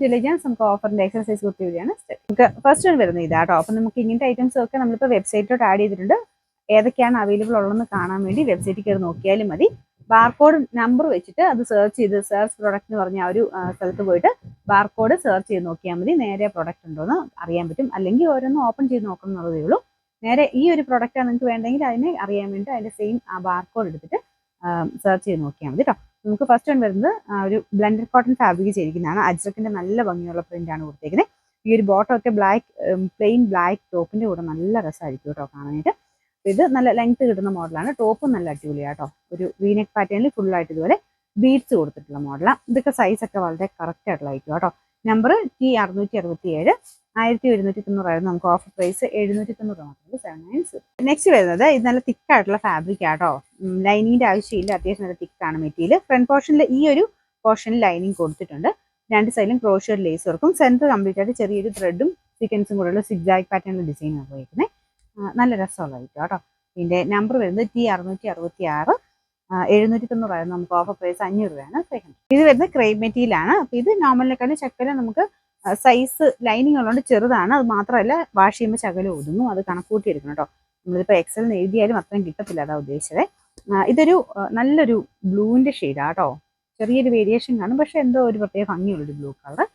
To legends നമുക്ക് ഓഫറിന്റെ exercise kurti വഴിയാണ് നമുക്ക് ഫസ്റ്റ് വരുന്നത് ഇതാട്ടോ. അപ്പം നമുക്ക് ഇങ്ങനത്തെ ഐറ്റംസ് ഒക്കെ നമ്മളിപ്പോൾ വെബ്സൈറ്റിലോട്ട് ആഡ് ചെയ്തിട്ടുണ്ട്. ഏതൊക്കെയാണ് അവൈലബിൾ ഉള്ളതെന്ന് കാണാൻ വേണ്ടി വെബ്സൈറ്റിൽ കയറി നോക്കിയാലും മതി. ബാർകോഡ് നമ്പർ വെച്ചിട്ട് അത് സെർച്ച് ചെയ്ത് സെർച്ച് പ്രൊഡക്റ്റ് എന്ന് പറഞ്ഞ ആ ഒരു സ്ഥലത്ത് പോയിട്ട് ബാർകോഡ് സെർച്ച് ചെയ്ത് നോക്കിയാൽ മതി. നേരെ പ്രൊഡക്റ്റ് ഉണ്ടോ എന്ന് അറിയാൻ പറ്റും. അല്ലെങ്കിൽ ഓരോന്നും ഓപ്പൺ ചെയ്ത് നോക്കണം എന്നുള്ളതേ ഉള്ളൂ. നേരെ ഈ ഒരു പ്രൊഡക്റ്റാണ് നിങ്ങൾക്ക് വേണ്ടെങ്കിൽ അതിനെ അറിയാൻ വേണ്ടി അതിന്റെ സെയിം ആ ബാർകോഡ് എടുത്തിട്ട് സെർച്ച് ചെയ്ത് നോക്കിയാൽ മതി കേട്ടോ. നമുക്ക് ഫസ്റ്റ് വൺ വരുന്നത് ഒരു ബ്ലെൻഡഡ് കോട്ടൺ ഫാബ്രിക് ചെയ്തിരിക്കുന്നതാണ്. അജ്രക്കിന്റെ നല്ല ഭംഗിയുള്ള പ്രിന്റ് ആണ് കൊടുത്തേക്കുന്നത്. ഈ ഒരു ബോട്ടം ഒക്കെ ബ്ലാക്ക് പ്ലെയിൻ ബ്ലാക്ക് ടോപ്പിന്റെ കൂടെ നല്ല രസമായിരിക്കും കേട്ടോ കാണാനായിട്ട്. ഇത് നല്ല ലെങ്ത് കിട്ടുന്ന മോഡലാണ്. ടോപ്പും നല്ല അടിപൊളിയാണ് കേട്ടോ. ഒരു വീനെക്ക് പാറ്റേണിൽ ഫുൾ ആയിട്ട് ഇതുപോലെ ബീഡ്സ് കൊടുത്തിട്ടുള്ള മോഡലാണ്. ഇതൊക്കെ സൈസ് ഒക്കെ വളരെ കറക്റ്റ് ആയിട്ടുള്ള ആയിരിക്കും കേട്ടോ. നമ്പർ T667 1190 നമുക്ക് ഓഫർ പ്രൈസ് 790 മാത്രമേ 796. നെക്സ്റ്റ് വരുന്നത് ഇത് നല്ല തിക്കായിട്ടുള്ള ഫാബ്രിക് ആട്ടോ. ലൈനിങ്ങിന്റെ ആവശ്യമില്ല. അത്യാവശ്യം നല്ല തിക്കാണ് മെറ്റീരിയൽ. ഫ്രണ്ട് പോർഷനിൽ ഈ ഒരു പോർഷനിൽ ലൈനിങ് കൊടുത്തിട്ടുണ്ട്. രണ്ട് സൈഡിലും ക്രോഷ്യർ ലേസ് വർക്കും സെന്റർ കംപ്ലീറ്റ് ആയിട്ട് ചെറിയൊരു ത്രെഡും സീക്വൻസും കൂടെയുള്ള സിഗ്സാഗ് പാറ്റേണിൽ ഡിസൈൻ ആണ് പോയിരിക്കുന്നത്. നല്ല രസമുള്ളതായിരിക്കും കേട്ടോ. ഇതിന്റെ നമ്പർ വരുന്നത് T666 790 നമുക്ക് ഓഫർ പ്രൈസ് 500 രൂപയാണ്. ഇത് വരുന്നത് ക്രേപ്പ് മെറ്റീരിയൽ ആണ്. അപ്പൊ ഇത് നോർമലിനെക്കാളും ശക്കല നമുക്ക് സൈസ് ലൈനിങ് ഉള്ളതുകൊണ്ട് ചെറുതാണ്. അത് മാത്രമല്ല വാഷ് ചെയ്യുമ്പോൾ ശകലം ഒതുങ്ങും. അത് കണക്കൂട്ടി എടുക്കണം കേട്ടോ. നമ്മളിപ്പോൾ എക്സൽ എഴുതിയാലും അത്രയും കിട്ടത്തില്ല, അതാ ഉദ്ദേശിച്ചത്. ഇതൊരു നല്ലൊരു ബ്ലൂവിന്റെ ഷെയ്ഡാണ് കേട്ടോ. ചെറിയൊരു വേരിയേഷൻ കാണും, പക്ഷെ എന്തോ ഒരു പ്രത്യേക ഭംഗിയുള്ളൊരു ബ്ലൂ കളർ.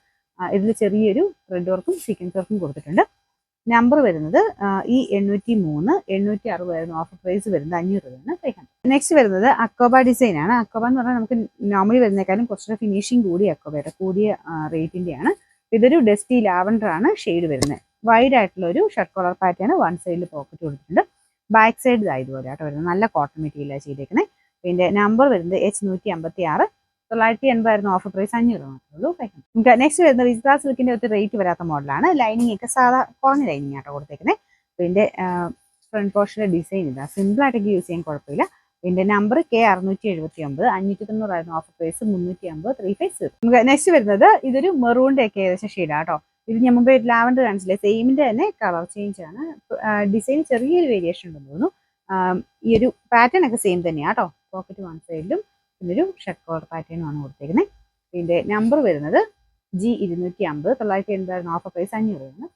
ഇതിൽ ചെറിയൊരു റെഡ് വർക്കും സീക്വൻസ് വർക്കും കൊടുത്തിട്ടുണ്ട്. നമ്പർ വരുന്നത് ഈ 803 860 ഓഫർ പ്രൈസ് വരുന്നത് 500 രൂപയാണ്. 500. നെക്സ്റ്റ് വരുന്നത് അക്കോബ ഡിസൈൻ ആണ്. അക്കോബ എന്ന് പറഞ്ഞാൽ നമുക്ക് നോർമലി വരുന്നേക്കാളും കുറച്ചുകൂടെ ഫിനിഷിംഗ് കൂടിയ അക്കോബയുടെ കൂടിയ റേറ്റിന്റെയാണ്. ഇതൊരു ഡസ്റ്റി ലാവൻഡർ ആണ് ഷെയ്ഡ് വരുന്നത്. വൈഡ് ആയിട്ടുള്ള ഒരു ഷർട്ട് കോളർ പാറ്റേൺ. വൺ സൈഡിൽ പോക്കറ്റ് കൊടുത്തിട്ടുണ്ട്. ബാക്ക് സൈഡ് ഇതുപോലെ ആട്ടോ വരുന്നത്. നല്ല കോട്ടൺ മെറ്റീരിയലാണ് ചെയ്തേക്കുന്നത്. ഇതിന്റെ നമ്പർ വരുന്നത് H156 980 ഓഫർ പ്രൈസ് 500 മാത്രമേ ഉള്ളൂ. നമുക്ക് നെക്സ്റ്റ് വരുന്നത് വിസ്ത സിൽക്കിന്റെ ഒരു റേറ്റ് വരാത്ത മോഡലാണ്. ലൈനിങ് ഒക്കെ സാധാ കുറഞ്ഞ ലൈനിങ് ആട്ടോ കൊടുത്തേക്കുന്നത്. ഇതിന്റെ ഫ്രണ്ട് പോർഷന്റെ ഡിസൈൻ ഇതാ. സിമ്പിൾ ആയിട്ടൊക്കെ യൂസ് ചെയ്യാൻ കുഴപ്പമില്ല. ഇതിന്റെ നമ്പർ K679 590 ഓഫർ പ്രൈസ് 350 350. നമുക്ക് നെക്സ്റ്റ് വരുന്നത് ഇതൊരു മെറൂണിന്റെ ഒക്കെ ഏകദേശം ഷെയ്ഡാട്ടോ. ഇത് ഞാൻ മുമ്പേ ലാവൻഡർ കാണിച്ചില്ലേ, സെയിമിന്റെ തന്നെ കളർ ചേഞ്ച് ആണ്. ഡിസൈൻ ചെറിയൊരു വേരിയേഷൻ ഉണ്ടെന്ന് തോന്നുന്നു. ഈ ഒരു പാറ്റേൺ ഒക്കെ സെയിം തന്നെയാണ് കേട്ടോ. പോക്കറ്റ് വൺ സൈഡിലും ഇതൊരു ഷർട്ട് കോളർ പാറ്റേണും ആണ് കൊടുത്തേക്കുന്നത്. ഇതിന്റെ നമ്പർ വരുന്നത് G250 980 ഓഫർ പ്രൈസ് 500 രൂപയാണ്.